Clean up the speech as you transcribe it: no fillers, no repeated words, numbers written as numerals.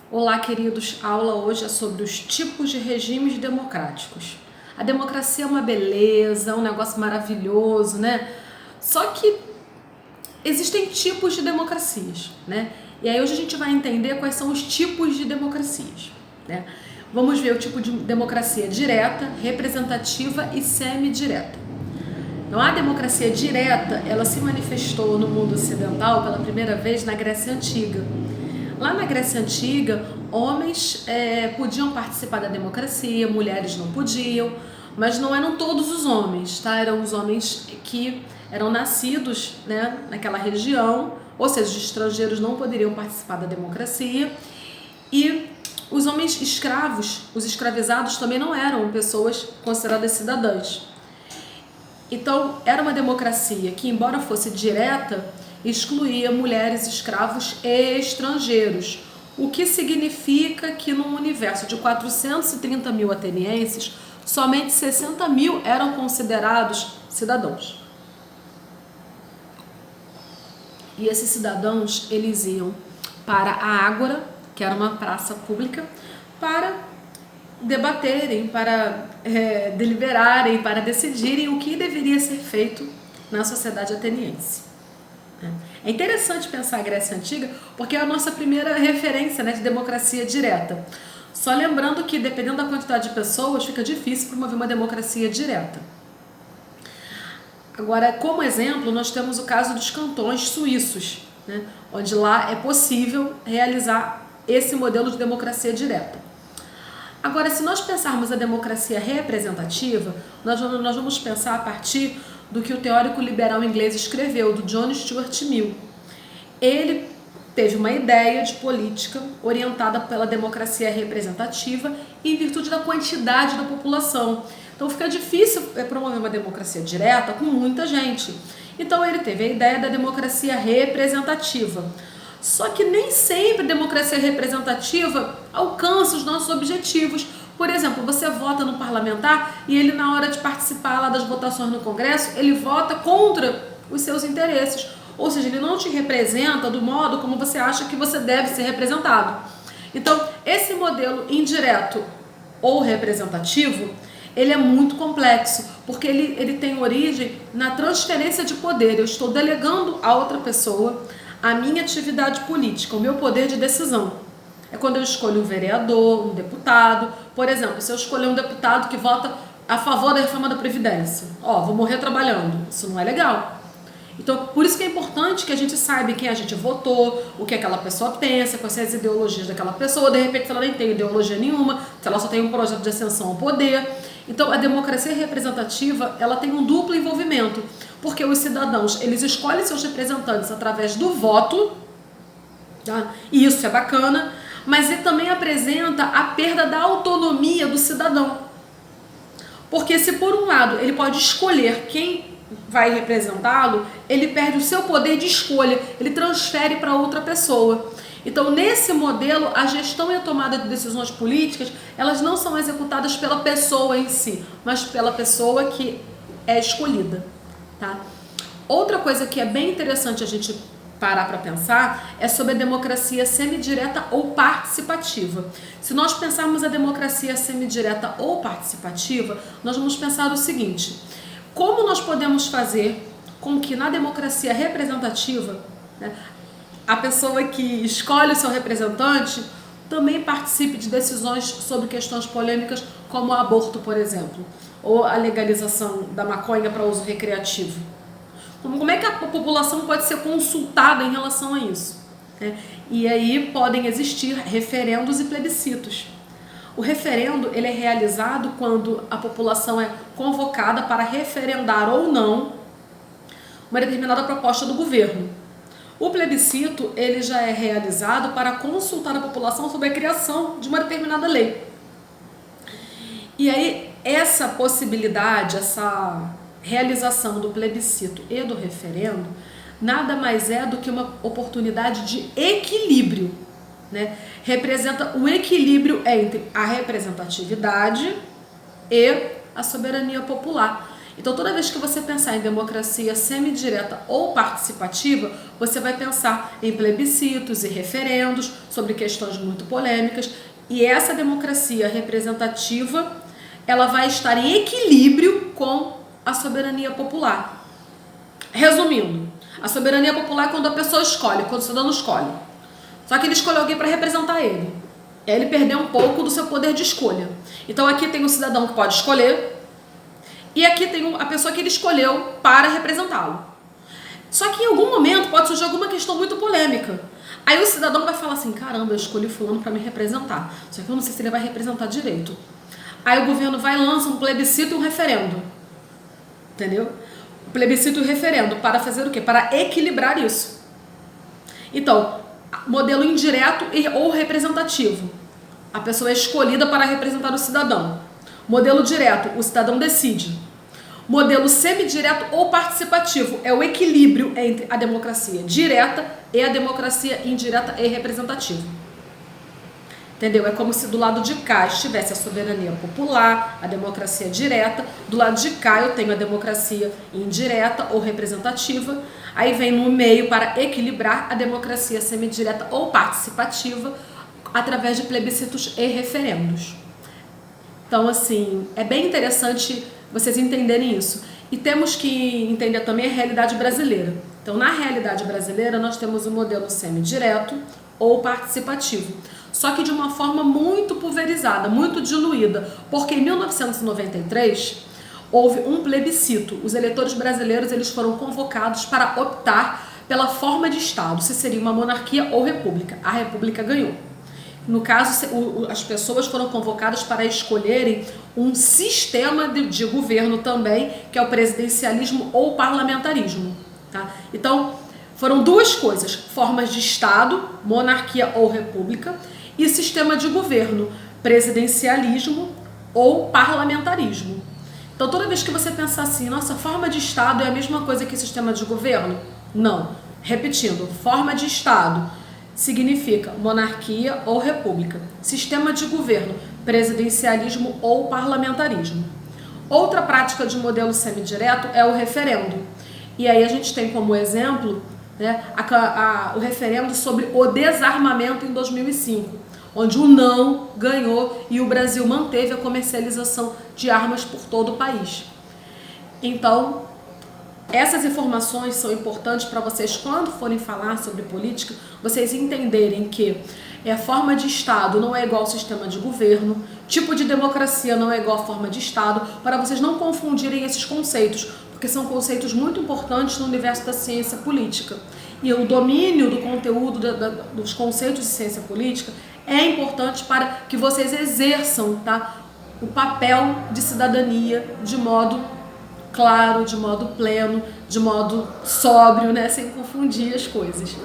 Olá, queridos. A aula hoje é sobre os tipos de regimes democráticos. A democracia é uma beleza, um negócio maravilhoso, né? Só que existem tipos de democracias, né? E aí hoje a gente vai entender quais são os tipos de democracias, né? Vamos ver o tipo de democracia direta, representativa e semidireta. Então, a democracia direta, ela se manifestou no mundo ocidental pela primeira vez na Grécia Antiga. Lá na Grécia Antiga, homens podiam participar da democracia, mulheres não podiam, mas não eram todos os homens, tá? Eram os homens que eram nascidos, né, naquela região, ou seja, os estrangeiros não poderiam participar da democracia, e os homens escravos, os escravizados também não eram pessoas consideradas cidadãs. Então, era uma democracia que, embora fosse direta, excluía mulheres, escravos e estrangeiros, o que significa que num universo de 430 mil atenienses, somente 60 mil eram considerados cidadãos. E esses cidadãos, eles iam para a Ágora, que era uma praça pública, para debaterem, para deliberarem, para decidirem o que deveria ser feito na sociedade ateniense. É interessante pensar a Grécia Antiga porque é a nossa primeira referência, né, de democracia direta. Só lembrando que, dependendo da quantidade de pessoas, fica difícil promover uma democracia direta. Agora, como exemplo, nós temos o caso dos cantões suíços, né, onde lá é possível realizar esse modelo de democracia direta. Agora, se nós pensarmos a democracia representativa, nós vamos pensar a partir do que o teórico liberal inglês escreveu, do John Stuart Mill. Ele teve uma ideia de política orientada pela democracia representativa em virtude da quantidade da população. Então fica difícil promover uma democracia direta com muita gente. Então ele teve a ideia da democracia representativa. Só que nem sempre a democracia representativa alcança os nossos objetivos. Por exemplo, você vota no parlamentar e ele, na hora de participar lá das votações no Congresso, ele vota contra os seus interesses. Ou seja, ele não te representa do modo como você acha que você deve ser representado. Então, esse modelo indireto ou representativo, ele é muito complexo, porque ele tem origem na transferência de poder. Eu estou delegando a outra pessoa a minha atividade política, o meu poder de decisão. É quando eu escolho um vereador, um deputado. Por exemplo, se eu escolher um deputado que vota a favor da reforma da Previdência, vou morrer trabalhando. Isso não é legal. Então, por isso que é importante que a gente saiba quem a gente votou, o que aquela pessoa pensa, quais são as ideologias daquela pessoa. De repente, se ela nem tem ideologia nenhuma, se ela só tem um projeto de ascensão ao poder. Então, a democracia representativa, ela tem um duplo envolvimento, porque os cidadãos, eles escolhem seus representantes através do voto, tá? E isso é bacana, mas ele também apresenta a perda da autonomia do cidadão. Porque se por um lado ele pode escolher quem vai representá-lo, ele perde o seu poder de escolha, ele transfere para outra pessoa. Então, nesse modelo, a gestão e a tomada de decisões políticas, elas não são executadas pela pessoa em si, mas pela pessoa que é escolhida, tá? Outra coisa que é bem interessante a gente parar para pensar é sobre a democracia semidireta ou participativa. Se nós pensarmos a democracia semidireta ou participativa, nós vamos pensar o seguinte: como nós podemos fazer com que na democracia representativa, né, a pessoa que escolhe o seu representante também participe de decisões sobre questões polêmicas como o aborto, por exemplo, ou a legalização da maconha para uso recreativo? Como é que a população pode ser consultada em relação a isso? E aí podem existir referendos e plebiscitos. O referendo, ele é realizado quando a população é convocada para referendar ou não uma determinada proposta do governo. O plebiscito, ele já é realizado para consultar a população sobre a criação de uma determinada lei. E aí, essa possibilidade, essa realização do plebiscito e do referendo, nada mais é do que uma oportunidade de equilíbrio, né? Representa o equilíbrio entre a representatividade e a soberania popular. Então, toda vez que você pensar em democracia semidireta ou participativa, você vai pensar em plebiscitos e referendos sobre questões muito polêmicas, e essa democracia representativa, ela vai estar em equilíbrio com a soberania popular. Resumindo, a soberania popular é quando a pessoa escolhe, quando o cidadão escolhe. Só que ele escolhe alguém para representar ele. Ele perdeu um pouco do seu poder de escolha. Então aqui tem o cidadão que pode escolher, e aqui tem a pessoa que ele escolheu para representá-lo. Só que em algum momento pode surgir alguma questão muito polêmica. Aí o cidadão vai falar assim, caramba, eu escolhi fulano para me representar. Só que eu não sei se ele vai representar direito. Aí o governo vai e lança um plebiscito e um referendo. Entendeu? Plebiscito e referendo para fazer o quê? Para equilibrar isso. Então, modelo indireto ou representativo. A pessoa é escolhida para representar o cidadão. Modelo direto, o cidadão decide. Modelo semidireto ou participativo é o equilíbrio entre a democracia direta e a democracia indireta e representativa. Entendeu? É como se do lado de cá estivesse a soberania popular, a democracia direta. Do lado de cá eu tenho a democracia indireta ou representativa. Aí vem no meio para equilibrar a democracia semidireta ou participativa através de plebiscitos e referendos. Então, assim, é bem interessante vocês entenderem isso. E temos que entender também a realidade brasileira. Então, na realidade brasileira, nós temos o modelo semidireto ou participativo. Só que de uma forma muito pulverizada, muito diluída, porque em 1993 houve um plebiscito. Os eleitores brasileiros eles foram convocados para optar pela forma de Estado, se seria uma monarquia ou república. A república ganhou. No caso, as pessoas foram convocadas para escolherem um sistema de governo também, que é o presidencialismo ou parlamentarismo. Tá? Então, foram duas coisas, formas de Estado, monarquia ou república, e sistema de governo, presidencialismo ou parlamentarismo. Então, toda vez que você pensar assim, nossa, forma de Estado é a mesma coisa que sistema de governo? Não. Repetindo, forma de Estado significa monarquia ou república. Sistema de governo, presidencialismo ou parlamentarismo. Outra prática de modelo semidireto é o referendo. E aí a gente tem como exemplo, né, o referendo sobre o desarmamento em 2005, onde o não ganhou e o Brasil manteve a comercialização de armas por todo o país. Então, essas informações são importantes para vocês, quando forem falar sobre política, vocês entenderem que a forma de Estado não é igual ao sistema de governo, tipo de democracia não é igual à forma de Estado, para vocês não confundirem esses conceitos, porque são conceitos muito importantes no universo da ciência política. E o domínio do conteúdo dos conceitos de ciência política é importante para que vocês exerçam, tá, o papel de cidadania de modo claro, de modo pleno, de modo sóbrio, né, sem confundir as coisas.